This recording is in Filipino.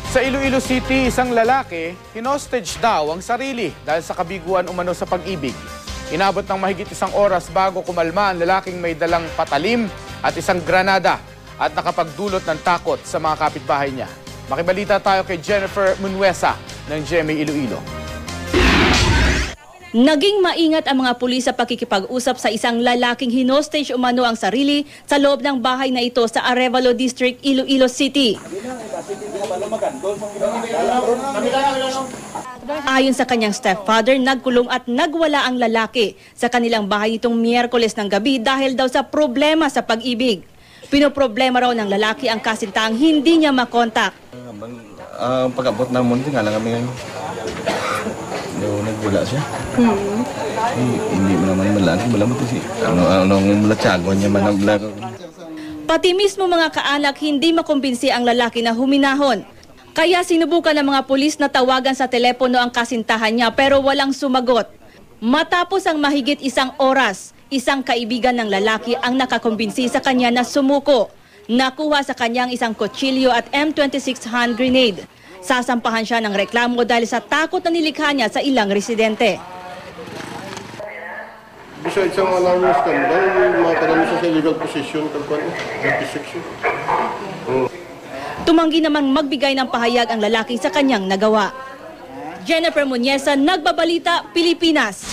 Sa Iloilo City, isang lalaki, hinostage daw ang sarili dahil sa kabiguan umano sa pag-ibig. Inabot ng mahigit 1 oras bago kumalma ang lalaking may dalang patalim at isang granada at nakapagdulot ng takot sa mga kapitbahay niya. Makibalita tayo kay Jennifer Munuesa ng GMA Iloilo. Naging maingat ang mga pulis sa pakikipag-usap sa isang lalaking hinostage umano ang sarili sa loob ng bahay na ito sa Arevalo District, Iloilo City. Ayon sa kanyang stepfather, nagkulong at nagwala ang lalaki sa kanilang bahay nitong Miyerkules ng gabi dahil daw sa problema sa pag-ibig. Pinoproblema raw ng lalaki ang kasintaang hindi niya makontak. Pag-abot na munti nga lang kami nagwala siya. Hindi mo naman malalim. Wala mo ito siya. Anong mulatsago niya man ang black. Pati mismo mga kaanak hindi makumbinsi ang lalaki na huminahon. Kaya sinubukan ng mga pulis na tawagan sa telepono ang kasintahan niya pero walang sumagot. Matapos ang mahigit 1 oras, isang kaibigan ng lalaki ang nakakumbinsi sa kanya na sumuko. Nakuha sa kanyang isang kutsilyo at M26 hand grenade. Sasampahan siya ng reklamo dahil sa takot na nilikha niya sa ilang residente. Besides ang alarming scandal, makakarami siya sa illegal possession, 36. Tumanggi namang magbigay ng pahayag ang lalaki sa kanyang nagawa. Jennifer Munuesa, Nagbabalita, Pilipinas.